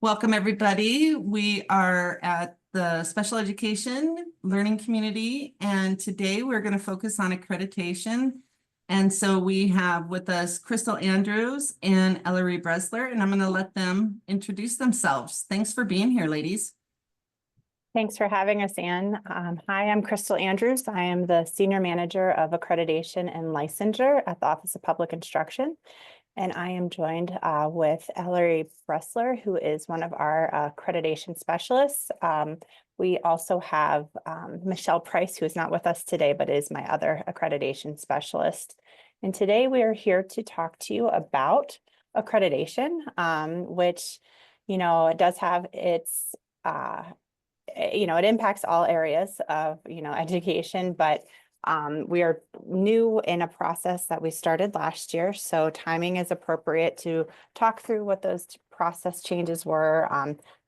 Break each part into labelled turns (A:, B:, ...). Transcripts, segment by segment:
A: Welcome, everybody. We are at the special education learning community, and today we're going to focus on accreditation. And so we have with us Crystal Andrews and Ellery Bresler, and I'm going to let them introduce themselves. Thanks for being here, ladies.
B: Thanks for having us, Anne. Hi, I'm Crystal Andrews. I am the Senior Manager of Accreditation and Licensure at the Office of Public Instruction. And I am joined with Ellery Bresler, who is one of our accreditation specialists. We also have Michelle Price, who is not with us today, but is my other accreditation specialist. And today we are here to talk to you about accreditation, which, it does have its, it impacts all areas of, education, but we are new in a process that we started last year, so timing is appropriate to talk through what those process changes were,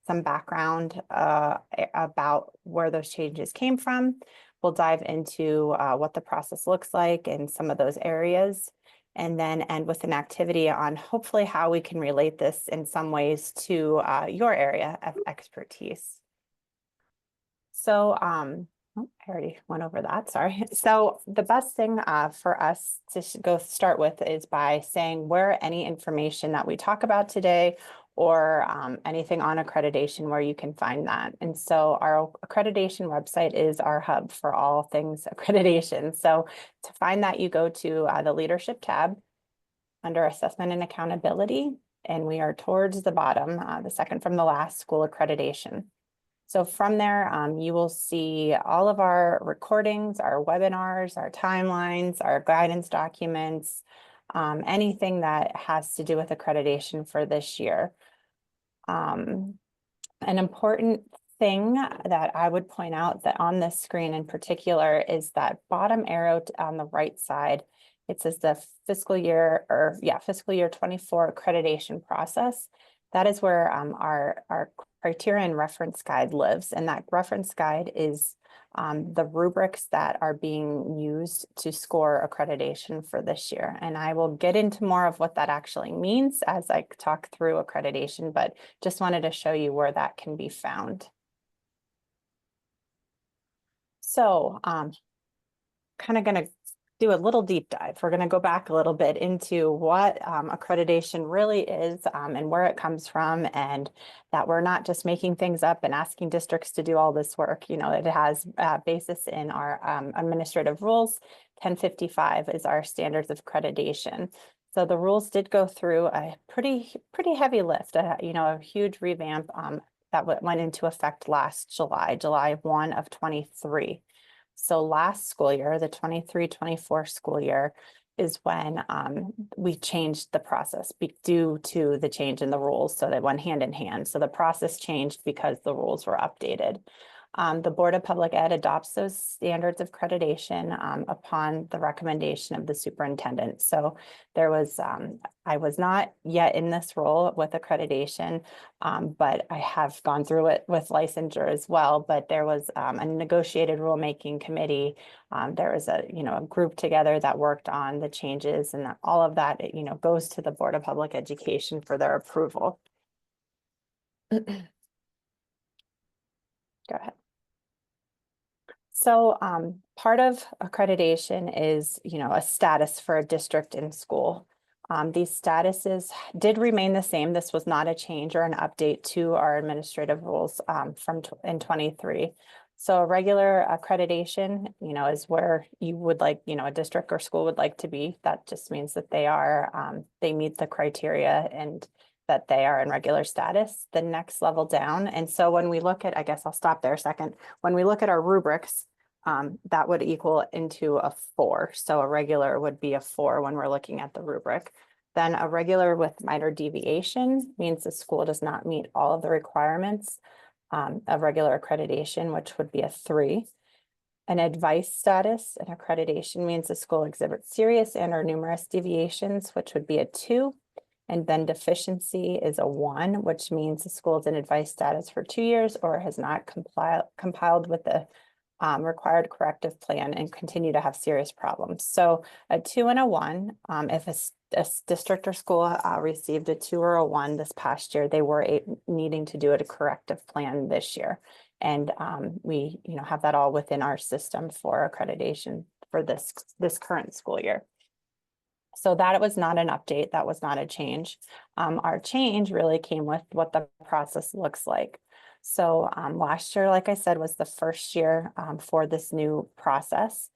B: some background about where those changes came from. We'll dive into what the process looks like in some of those areas, and then end with an activity on hopefully how we can relate this in some ways to your area of expertise. So, oh, I already went over that, sorry. So the best thing for us to start with is by saying where any information that we talk about today or anything on accreditation, where you can find that. And so our accreditation website is our hub for all things accreditation. So to find that, you go to the leadership tab under assessment and accountability, and we are towards the bottom, the second from the last, school accreditation. So from there, you will see all of our recordings, our webinars, our timelines, our guidance documents, anything that has to do with accreditation for this year. An important thing that I would point out that on this screen in particular is that bottom arrow on the right side. It says the fiscal year 24 accreditation process. That is where our criterion reference guide lives, and that reference guide is the rubrics that are being used to score accreditation for this year. And I will get into more of what that actually means as I talk through accreditation, but just wanted to show you where that can be found. So kind of going to do a little deep dive. We're going to go back a little bit into what accreditation really is and where it comes from, and that we're not just making things up and asking districts to do all this work. It has basis in our administrative rules. 1055 is our standards of accreditation. So the rules did go through a pretty heavy lift, a huge revamp that went into effect last July 1 of 23. So last school year, the 23-24 school year, is when we changed the process due to the change in the rules. So they went hand in hand. So the process changed because the rules were updated. The Board of Public Ed adopts those standards of accreditation upon the recommendation of the superintendent. So there was, I was not yet in this role with accreditation, but I have gone through it with licensure as well. But there was a negotiated rulemaking committee. There was a group together that worked on the changes, and all of that goes to the Board of Public Education for their approval. Go ahead. So part of accreditation is, a status for a district in school. These statuses did remain the same. This was not a change or an update to our administrative rules in 23. So a regular accreditation, is where you would like, a district or school would like to be. That just means that they meet the criteria and that they are in regular status. The next level down. And so when we look at, I guess I'll stop there a second. When we look at our rubrics, that would equal into a 4. So a regular would be a 4 when we're looking at the rubric. Then a regular with minor deviation means the school does not meet all of the requirements of regular accreditation, which would be a 3. An advice status and accreditation means the school exhibits serious and or numerous deviations, which would be a 2. And then deficiency is a 1, which means the school is in advice status for 2 years or has not compiled with the required corrective plan and continue to have serious problems. So a 2 and a 1, if this district or school received a 2 or a 1 this past year, they were needing to do a corrective plan this year. And we, have that all within our system for accreditation for this current school year. So that was not an update. That was not a change. Our change really came with what the process looks like. So last year, like I said, was the first year for this new process.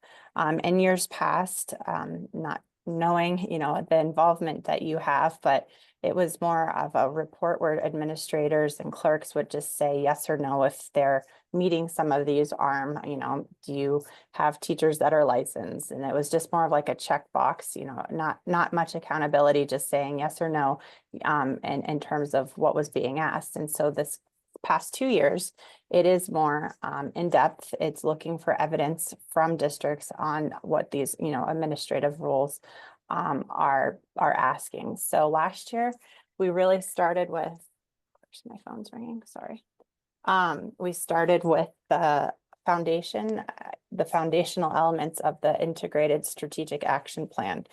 B: In years past, not knowing, the involvement that you have, but it was more of a report where administrators and clerks would just say yes or no if they're meeting some of these do you have teachers that are licensed? And it was just more of like a checkbox, not much accountability, just saying yes or no in terms of what was being asked. And so this past 2 years, it is more in depth. It's looking for evidence from districts on what these, administrative rules are asking. So last year, we really started with, my phone's ringing, sorry. We started with the foundational elements of the integrated strategic action plan.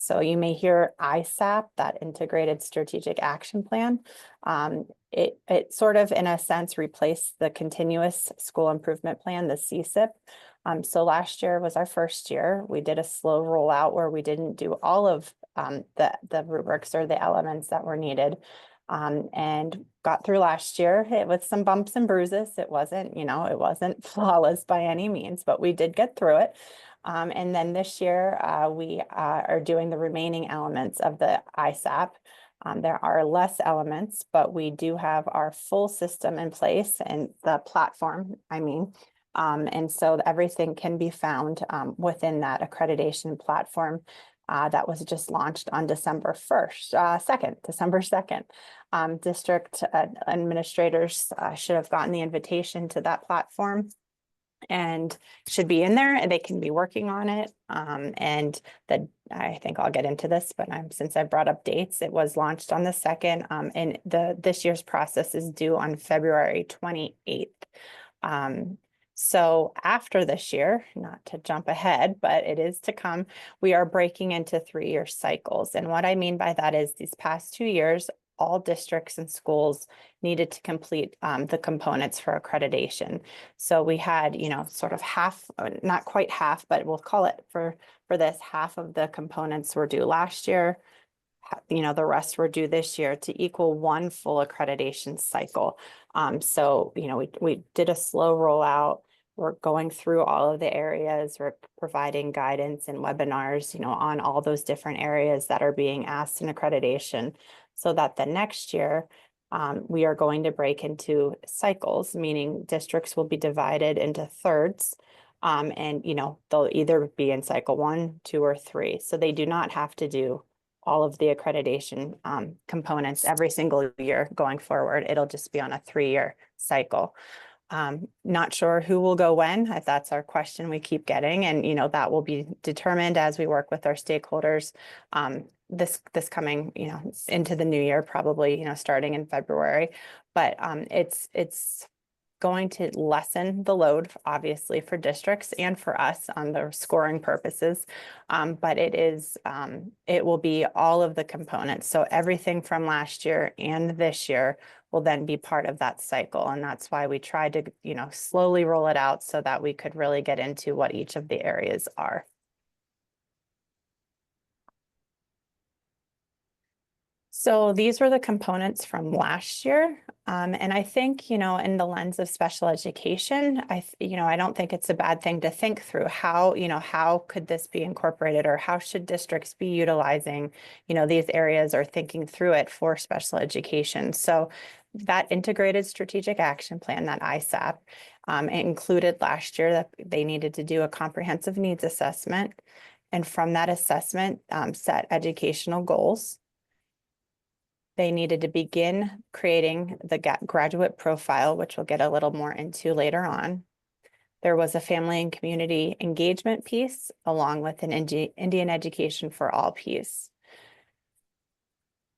B: So you may hear ISAP, that integrated strategic action plan. It sort of, in a sense, replaced the continuous school improvement plan, the CSIP. So last year was our first year. We did a slow rollout where we didn't do all of the rubrics or the elements that were needed. And got through last year with some bumps and bruises. It wasn't, it wasn't flawless by any means, but we did get through it. And then this year, we are doing the remaining elements of the ISAP. There are less elements, but we do have our full system in place and the platform, and so everything can be found within that accreditation platform that was just launched on December 2nd. District administrators should have gotten the invitation to that platform and should be in there, and they can be working on it. And I think I'll get into this, but since I brought up dates, it was launched on the 2nd, and this year's process is due on February 28th. So after this year, not to jump ahead, but it is to come, we are breaking into 3-year cycles. And what I mean by that is these past 2 years, all districts and schools needed to complete the components for accreditation. So we had, sort of half, not quite half, but we'll call it for this, half of the components were due last year. The rest were due this year to equal 1 full accreditation cycle. So, we did a slow rollout. We're going through all of the areas. We're providing guidance and webinars, on all those different areas that are being asked in accreditation, so that the next year we are going to break into cycles, meaning districts will be divided into thirds. And, they'll either be in cycle 1, 2, or 3. So they do not have to do all of the accreditation components every single year going forward. It'll just be on a 3-year cycle. Not sure who will go when, if that's our question we keep getting. And, that will be determined as we work with our stakeholders this coming, into the new year, probably, starting in February. But it's going to lessen the load, obviously, for districts and for us on the scoring purposes. But it will be all of the components. So everything from last year and this year will then be part of that cycle. And that's why we tried to, slowly roll it out so that we could really get into what each of the areas are. So these were the components from last year. And I think, in the lens of special education, I don't think it's a bad thing to think through how could this be incorporated, or how should districts be utilizing, these areas, or thinking through it for special education. So that integrated strategic action plan, that ISAP, it included last year that they needed to do a comprehensive needs assessment. And from that assessment, set educational goals. They needed to begin creating the graduate profile, which we'll get a little more into later on. There was a family and community engagement piece, along with an Indian education for all piece.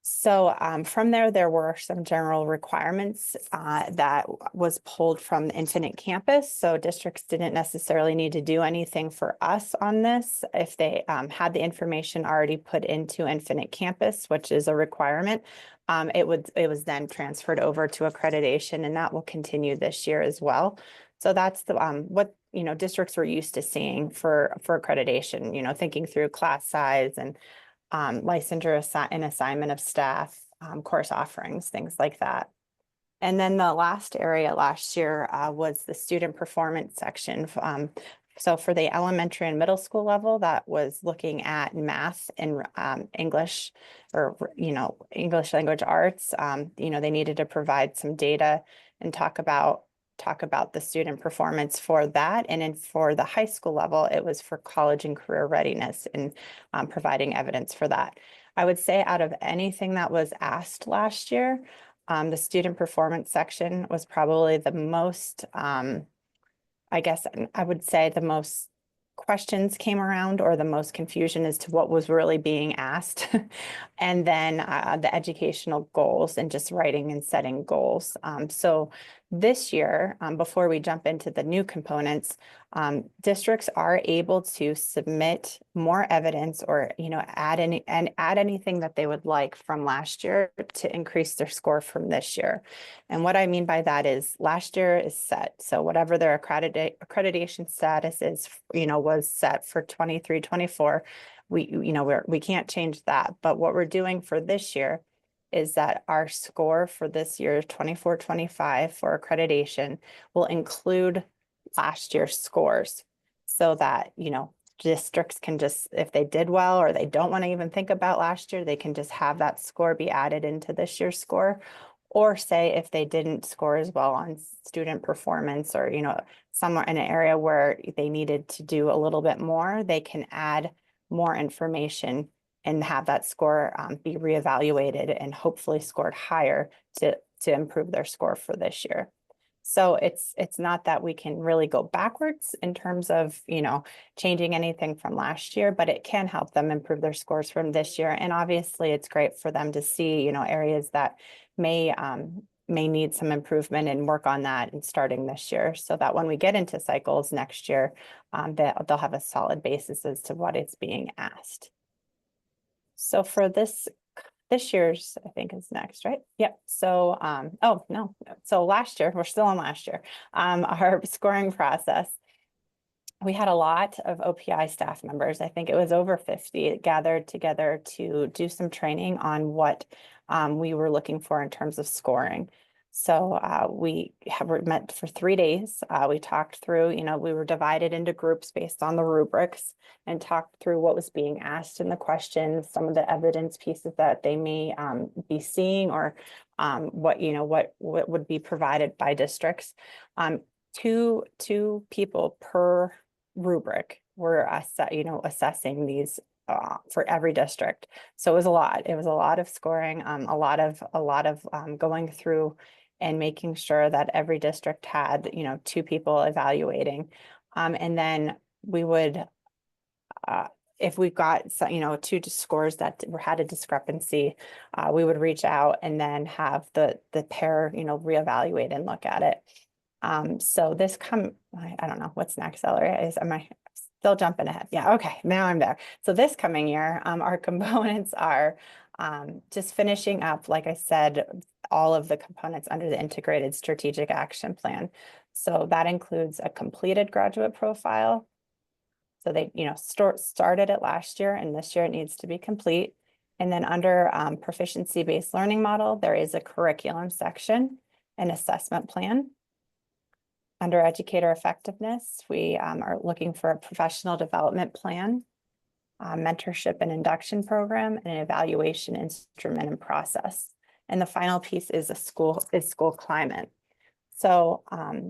B: So from there were some general requirements that was pulled from the Infinite Campus. So districts didn't necessarily need to do anything for us on this if they had the information already put into Infinite Campus, which is a requirement. It was then transferred over to accreditation, and that will continue this year as well. So that's the what districts were used to seeing for accreditation. Thinking through class size and licensure and assignment of staff, course offerings, things like that. And then the last area last year was the student performance section. So for the elementary and middle school level, that was looking at math and English, or English language arts. They needed to provide some data and talk about the student performance for that. And then for the high school level, it was for college and career readiness and providing evidence for that. I would say out of anything that was asked last year, the student performance section was probably the most, I guess I would say the most questions came around, or the most confusion as to what was really being asked. And then the educational goals and just writing and setting goals. So this year, before we jump into the new components, districts are able to submit more evidence, or add anything that they would like from last year to increase their score from this year. And what I mean by that is last year is set. So whatever their accreditation status is, was set for 23-24. We can't change that. But what we're doing for this year is that our score for this year, 24-25 for accreditation, will include last year's scores, so that, districts can just, if they did well or they don't want to even think about last year, they can just have that score be added into this year's score. Or say if they didn't score as well on student performance, or, somewhere in an area where they needed to do a little bit more, they can add more information and have that score be reevaluated and hopefully scored higher to improve their score for this year. So it's not that we can really go backwards in terms of, changing anything from last year, but it can help them improve their scores from this year. And obviously it's great for them to see, areas that may need some improvement and work on that and starting this year, so that when we get into cycles next year, they'll have a solid basis as to what is being asked. So for this year's, I think is next, right? Yep. So, oh no, so last year, we're still on last year, our scoring process. We had a lot of OPI staff members. I think it was over 50 gathered together to do some training on what we were looking for in terms of scoring. So we met for 3 days. We talked through, we were divided into groups based on the rubrics, and talked through what was being asked in the questions, some of the evidence pieces that they may be seeing, or what would be provided by districts. Two people per rubric were assessing these for every district. So it was a lot. It was a lot of scoring, a lot of going through and making sure that every district had, 2 people evaluating. And then we would, if we got, 2 scores that had a discrepancy, we would reach out and then have the pair, reevaluate and look at it. So this I don't know what's next, Ellery. Am I still jumping ahead? Yeah, okay, now I'm there. So this coming year, our components are just finishing up, like I said, all of the components under the integrated strategic action plan. So that includes a completed graduate profile. So they, started it last year, and this year it needs to be complete. And then under proficiency-based learning model, there is a curriculum section, an assessment plan. Under educator effectiveness, we are looking for a professional development plan, mentorship and induction program, and an evaluation instrument and process. And the final piece is school climate. So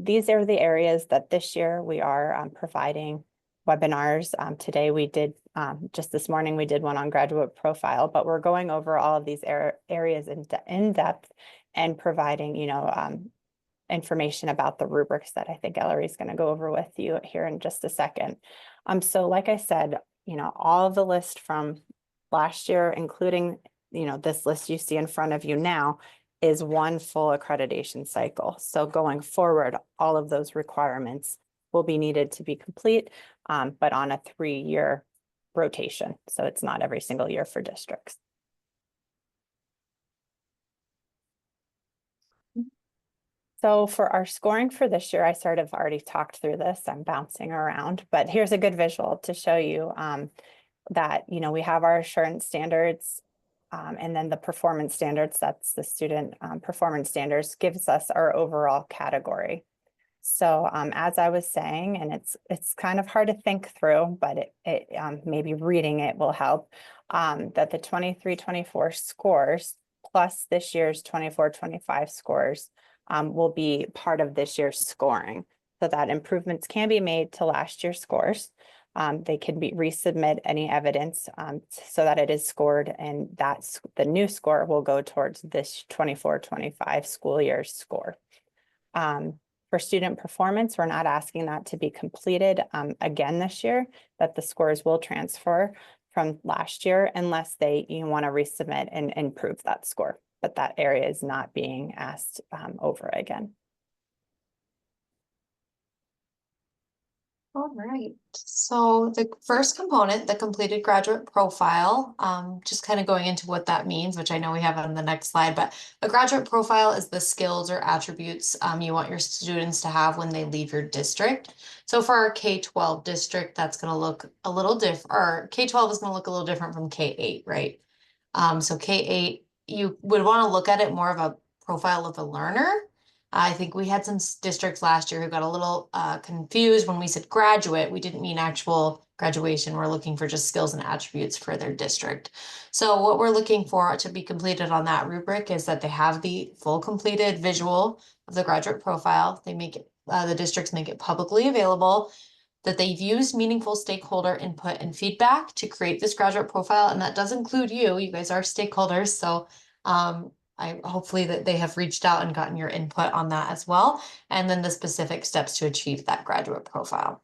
B: these are the areas that this year we are providing webinars. Today we did, just this morning, we did one on graduate profile, but we're going over all of these areas in depth and providing, information about the rubrics that I think Ellery is going to go over with you here in just a second. So like I said, all of the list from last year, including this list you see in front of you now is one full accreditation cycle. So going forward, all of those requirements will be needed to be complete, but on a 3-year rotation. So it's not every single year for districts. So for our scoring for this year, I sort of already talked through this. I'm bouncing around, but here's a good visual to show you that, we have our assurance standards and then the performance standards, that's the student performance standards, gives us our overall category. So as I was saying, and it's kind of hard to think through, but maybe reading it will help, that the 23-24 scores plus this year's 24-25 scores will be part of this year's scoring, so that improvements can be made to last year's scores. They can resubmit any evidence so that it is scored, and that's the new score will go towards this 24-25 school year's score. For student performance, we're not asking that to be completed again this year, that the scores will transfer from last year unless you want to resubmit and improve that score. But that area is not being asked over again.
C: All right, so the first component, the completed graduate profile, just kind of going into what that means, which I know we have on the next slide, but a graduate profile is the skills or attributes you want your students to have when they leave your district. So for our K-12 district, that's going to look a little different, or K-12 is going to look a little different from K-8, right? So K-8, you would want to look at it more of a profile of a learner. I think we had some districts last year who got a little confused when we said graduate. We didn't mean actual graduation. We're looking for just skills and attributes for their district. So what we're looking for to be completed on that rubric is that they have the full completed visual of the graduate profile. They make it, the districts make it publicly available, that they've used meaningful stakeholder input and feedback to create this graduate profile. And that does include you. You guys are stakeholders. So hopefully that they have reached out and gotten your input on that as well. And then the specific steps to achieve that graduate profile.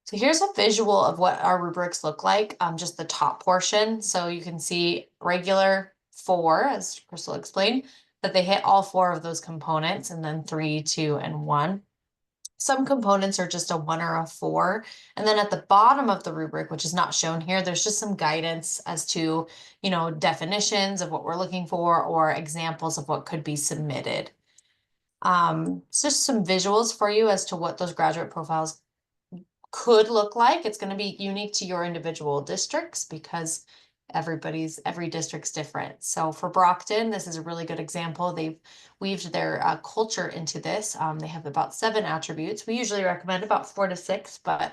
C: So here's a visual of what our rubrics look like, just the top portion. So you can see regular 4, as Crystal explained, that they hit all 4 of those components, and then 3, 2, and 1. Some components are just a 1 or a 4. And then at the bottom of the rubric, which is not shown here, there's just some guidance as to, definitions of what we're looking for or examples of what could be submitted. It's just some visuals for you as to what those graduate profiles could look like. It's going to be unique to your individual districts because every district's different. So for Brockton, this is a really good example. They've weaved their culture into this. They have about 7 attributes. We usually recommend about 4 to 6, but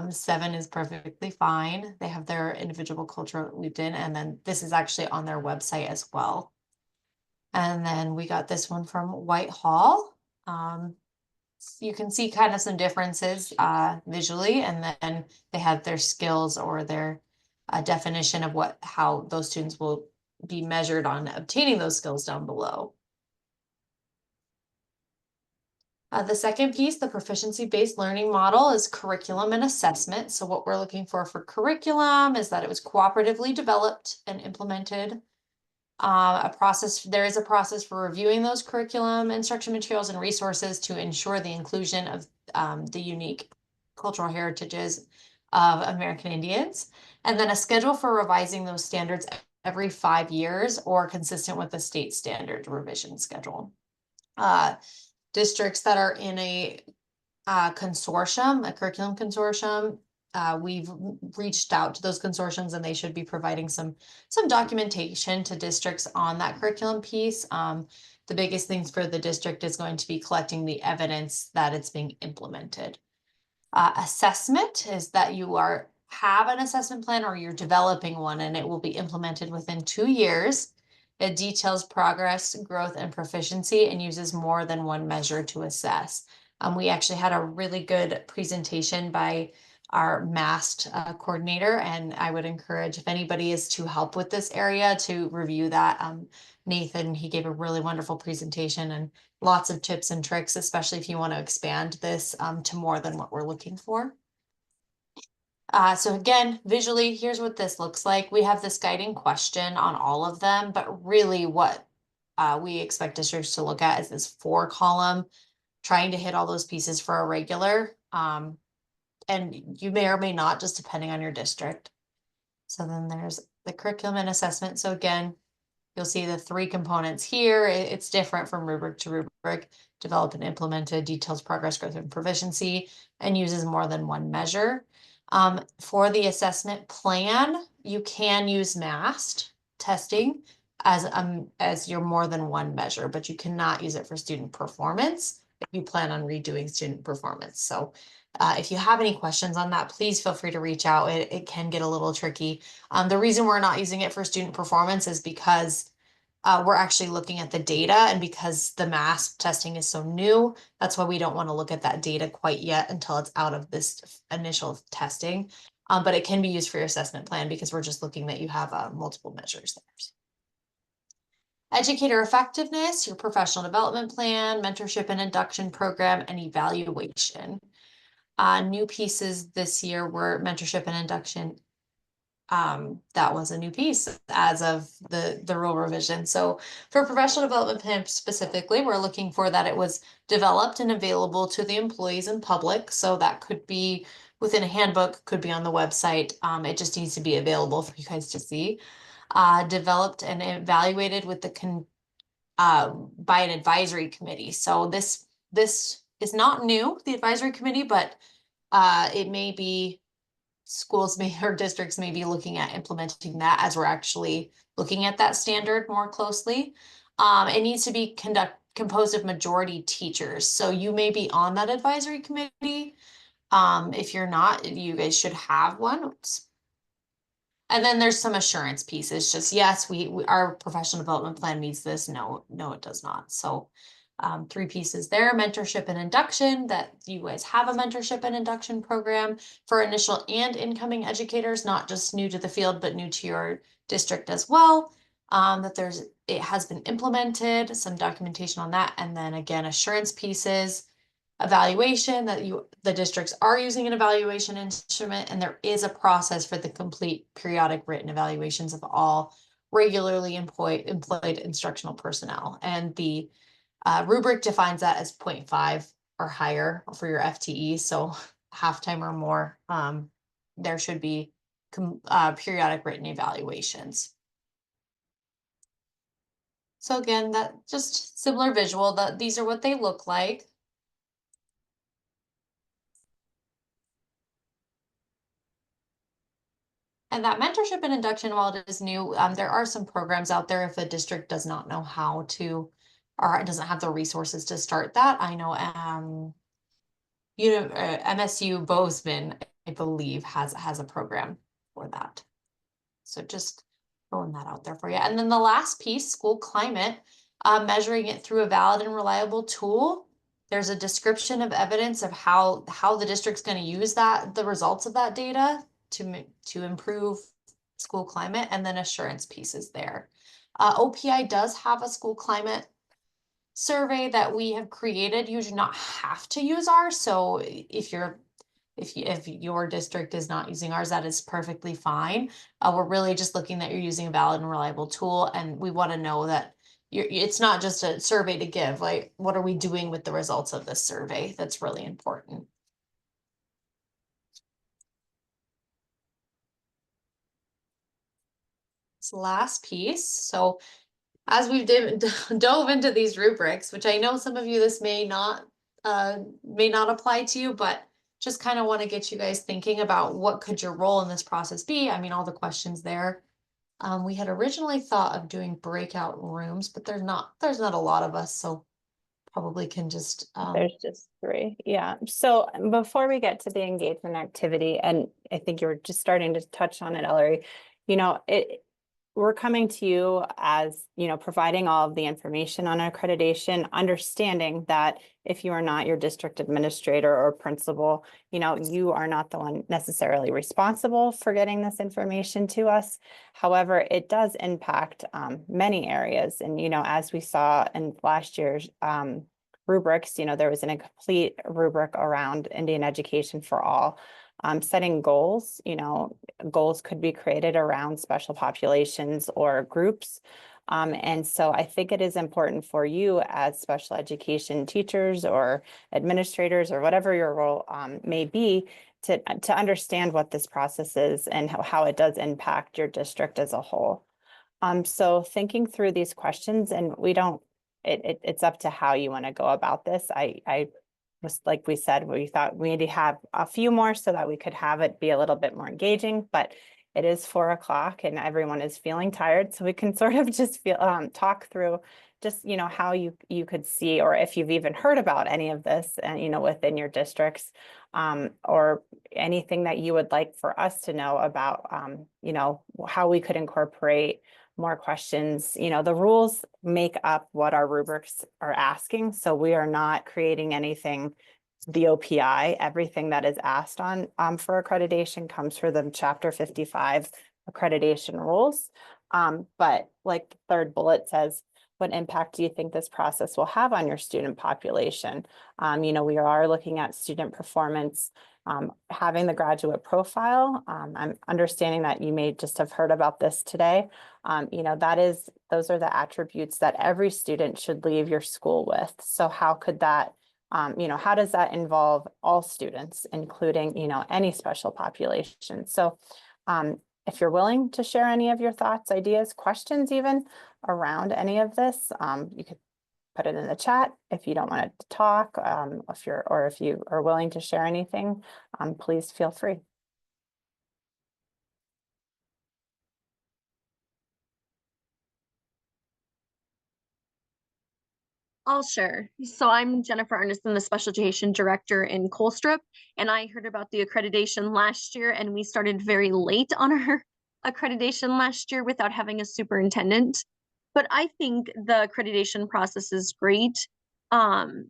C: 7 is perfectly fine. They have their individual culture weaved in, and then this is actually on their website as well. And then we got this one from Whitehall. You can see kind of some differences visually, and then they have their skills or their definition of how those students will be measured on obtaining those skills down below. The second piece, the proficiency-based learning model, is curriculum and assessment. So what we're looking for curriculum is that it was cooperatively developed and implemented. There is a process for reviewing those curriculum, instruction materials, and resources to ensure the inclusion of the unique cultural heritages of American Indians, and then a schedule for revising those standards every 5 years or consistent with the state standard revision schedule. Districts that are in a consortium, a curriculum consortium, we've reached out to those consortiums, and they should be providing some documentation to districts on that curriculum piece. The biggest things for the district is going to be collecting the evidence that it's being implemented. Assessment is that you have an assessment plan or you're developing one, and it will be implemented within 2 years. It details progress, growth, and proficiency, and uses more than one measure to assess. We actually had a really good presentation by our MAST coordinator, and I would encourage, if anybody is to help with this area, to review that. Nathan, he gave a really wonderful presentation and lots of tips and tricks, especially if you want to expand this to more than what we're looking for. So again, visually, here's what this looks like. We have this guiding question on all of them, but really what we expect districts to look at is this 4-column, trying to hit all those pieces for a regular. And you may or may not, just depending on your district. So then there's the curriculum and assessment. So again, you'll see the 3 components here. It's different from rubric to rubric. Develop and implement a detailed progress, growth, and proficiency, and uses more than one measure. For the assessment plan, you can use MAST testing as your more than one measure, but you cannot use it for student performance if you plan on redoing student performance. So if you have any questions on that, please feel free to reach out. It can get a little tricky. The reason we're not using it for student performance is because we're actually looking at the data, and because the mass testing is so new, that's why we don't want to look at that data quite yet until it's out of this initial testing. But it can be used for your assessment plan because we're just looking that you have multiple measures there. Educator effectiveness, your professional development plan, mentorship and induction program, and evaluation. New pieces this year were mentorship and induction. That was a new piece as of the rule revision. So for professional development plan specifically, we're looking for that it was developed and available to the employees and public. So that could be within a handbook, could be on the website. It just needs to be available for you guys to see. Developed and evaluated with the by an advisory committee. So this is not new, the advisory committee, but it may be schools may or districts may be looking at implementing that as we're actually looking at that standard more closely. It needs to be composed of majority teachers. So you may be on that advisory committee. If you're not, you guys should have one. Oops. And then there's some assurance pieces. Just yes, our professional development plan meets this. No, it does not. So 3 pieces there: mentorship and induction, that you guys have a mentorship and induction program for initial and incoming educators, not just new to the field, but new to your district as well. That it has been implemented, some documentation on that. And then again, assurance pieces, evaluation, that the districts are using an evaluation instrument, and there is a process for the complete periodic written evaluations of all regularly employed instructional personnel. And the rubric defines that as 0.5 or higher for your FTE, so half-time or more. There should be periodic written evaluations. So again, that just similar visual, that these are what they look like. And that mentorship and induction, while it is new, there are some programs out there if a district does not know how to, or doesn't have the resources to start that. I know MSU Bozeman, I believe, has a program for that. So just throwing that out there for you. And then the last piece, school climate, measuring it through a valid and reliable tool. There's a description of evidence of how the district's going to use the results of that data to improve school climate, and then assurance pieces there. OPI does have a school climate survey that we have created. You do not have to use ours. So if your district is not using ours, that is perfectly fine. We're really just looking that you're using a valid and reliable tool, and we want to know that it's not just a survey to give. Like, what are we doing with the results of this survey? That's really important. This last piece. So as we've dove into these rubrics, which I know some of you, this may not apply to you, but just kind of want to get you guys thinking about what could your role in this process be. I mean, all the questions there. We had originally thought of doing breakout rooms, but there's not a lot of us, so probably can just
B: There's just 3. Yeah. So before we get to the engagement activity, and I think you were just starting to touch on it, Ellery, we're coming to you as, providing all of the information on accreditation, understanding that if you are not your district administrator or principal, you are not the one necessarily responsible for getting this information to us. However, it does impact many areas. And, as we saw in last year's rubrics, there was an incomplete rubric around Indian education for all. setting goals, goals could be created around special populations or groups. And so I think it is important for you as special education teachers or administrators or whatever your role may be to understand what this process is and how it does impact your district as a whole. So thinking through these questions, and it's up to how you want to go about this. I was, like we said, we thought we need to have a few more so that we could have it be a little bit more engaging, but it is 4 o'clock and everyone is feeling tired. So we can sort of just talk through just, how you could see, or if you've even heard about any of this and, within your districts, or anything that you would like for us to know about, how we could incorporate more questions. The rules make up what our rubrics are asking. So we are not creating anything, the OPI, everything that is asked on for accreditation comes from the Chapter 55 accreditation rules. But like the third bullet says, what impact do you think this process will have on your student population? We are looking at student performance, having the graduate profile. I'm understanding that you may just have heard about this today. Those are the attributes that every student should leave your school with. So how could that, how does that involve all students, including, any special population? So if you're willing to share any of your thoughts, ideas, questions, even around any of this, you could put it in the chat. If you don't want to talk, if you are willing to share anything, please feel free.
D: I'll share. So I'm Jennifer Arneson, the Special Education Director in Colstrip, and I heard about the accreditation last year, and we started very late on our accreditation last year without having a superintendent. But I think the accreditation process is great,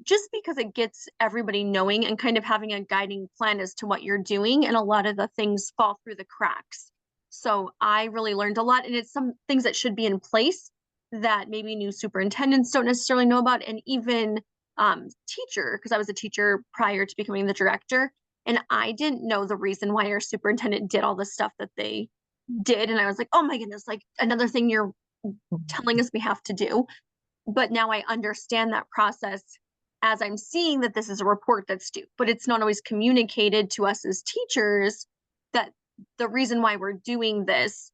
D: just because it gets everybody knowing and kind of having a guiding plan as to what you're doing, and a lot of the things fall through the cracks. So I really learned a lot, and it's some things that should be in place that maybe new superintendents don't necessarily know about, and even teacher, because I was a teacher prior to becoming the director, and I didn't know the reason why our superintendent did all the stuff that they did, and I was like, oh my goodness, like another thing you're telling us we have to do. But now I understand that process as I'm seeing that this is a report that's due, but it's not always communicated to us as teachers that the reason why we're doing this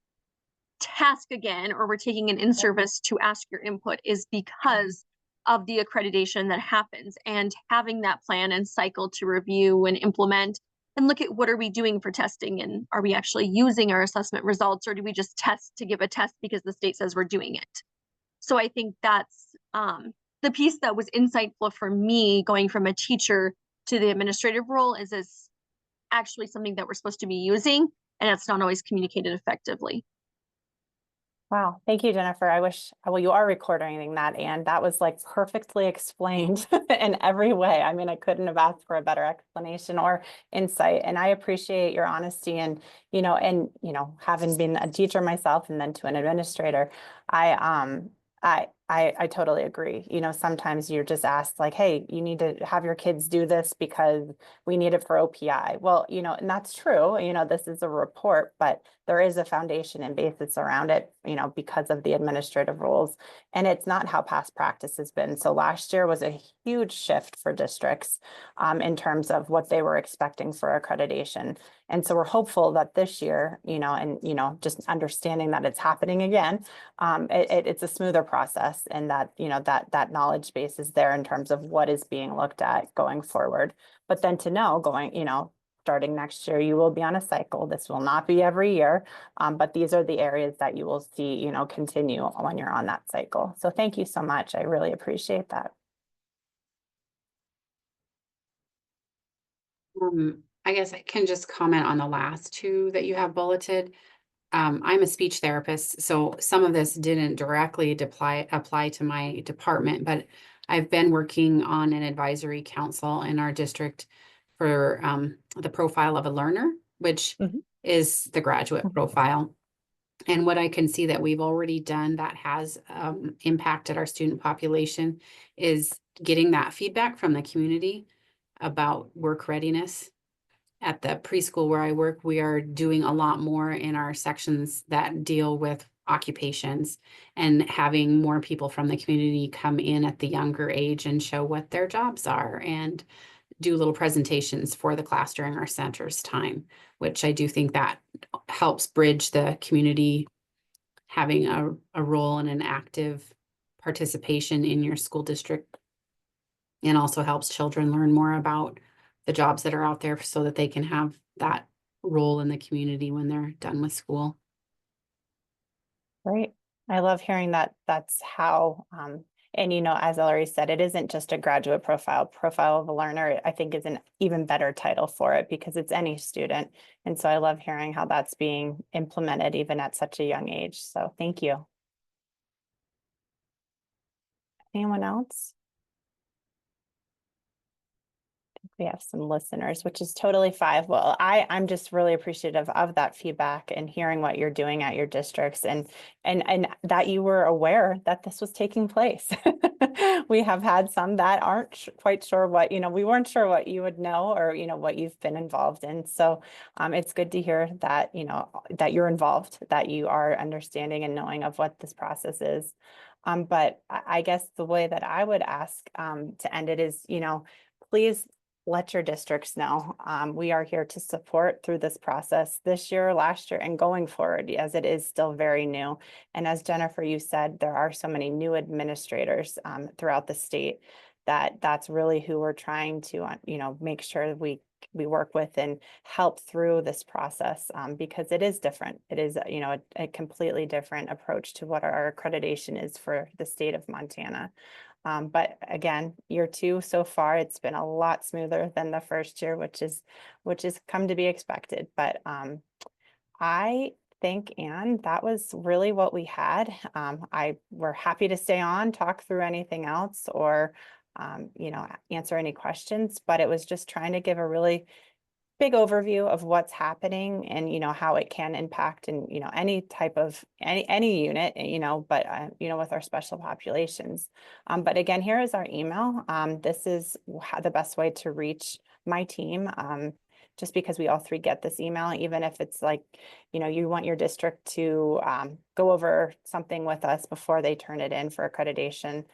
D: task again, or we're taking an in-service to ask your input, is because of the accreditation that happens, and having that plan and cycle to review and implement and look at what are we doing for testing, and are we actually using our assessment results, or do we just test to give a test because the state says we're doing it? So I think that's the piece that was insightful for me going from a teacher to the administrative role, is actually something that we're supposed to be using, and it's not always communicated effectively.
B: Wow. Thank you, Jennifer. Well, you are recording that, and that was like perfectly explained in every way. I mean, I couldn't have asked for a better explanation or insight. And I appreciate your honesty and, having been a teacher myself and then to an administrator, I totally agree. Sometimes you're just asked like, hey, you need to have your kids do this because we need it for OPI. Well, and that's true. This is a report, but there is a foundation and basis around it, because of the administrative rules. And it's not how past practice has been. So last year was a huge shift for districts in terms of what they were expecting for accreditation. And so we're hopeful that this year, just understanding that it's happening again, it's a smoother process, and that, that knowledge base is there in terms of what is being looked at going forward. But then to know starting next year, you will be on a cycle. This will not be every year, but these are the areas that you will see, continue when you're on that cycle. So thank you so much. I really appreciate that.
E: I guess I can just comment on the last two that you have bulleted. I'm a speech therapist, so some of this didn't directly apply to my department, but I've been working on an advisory council in our district for the profile of a learner, which is the graduate profile. And what I can see that we've already done that has impacted our student population is getting that feedback from the community about work readiness. at the preschool where I work, we are doing a lot more in our sections that deal with occupations and having more people from the community come in at the younger age and show what their jobs are and do little presentations for the class during our center's time, which I do think that helps bridge the community having a role and an active participation in your school district, and also helps children learn more about the jobs that are out there so that they can have that role in the community when they're done with school.
B: Great. I love hearing that that's how, and as I already said, it isn't just a graduate profile. Profile of a learner, I think, is an even better title for it because it's any student. And so I love hearing how that's being implemented even at such a young age. So thank you. Anyone else? We have some listeners, which is totally fine. Well, I'm just really appreciative of that feedback and hearing what you're doing at your districts and that you were aware that this was taking place. We have had some that aren't quite sure what, we weren't sure what you would know or, what you've been involved in. So it's good to hear that, that you're involved, that you are understanding and knowing of what this process is. But I guess the way that I would ask to end it is, please let your districts know. We are here to support through this process this year, last year, and going forward, as it is still very new. And as Jennifer, you said, there are so many new administrators throughout the state that's really who we're trying to, make sure we work with and help through this process because it is different. It is, a completely different approach to what our accreditation is for the state of Montana. But again, year 2 so far, it's been a lot smoother than the first year, which is come to be expected. But I think, Anne, that was really what we had. We're happy to stay on, talk through anything else, or answer any questions. But it was just trying to give a really big overview of what's happening and, how it can impact and, any type of any unit, but, with our special populations. But again, here is our email. This is the best way to reach my team. Just because we all 3 get this email, even if it's like, you want your district to go over something with us before they turn it in for accreditation.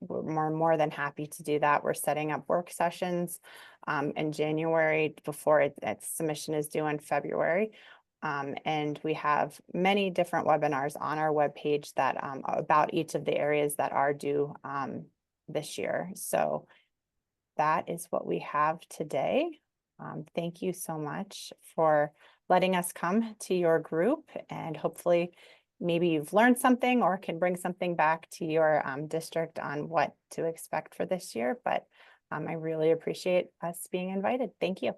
B: We're more than happy to do that. We're setting up work sessions in January before its submission is due in February. And we have many different webinars on our webpage that about each of the areas that are due this year. So that is what we have today. Thank you so much for letting us come to your group, and hopefully maybe you've learned something or can bring something back to your district on what to expect for this year. But I really appreciate us being invited. Thank you.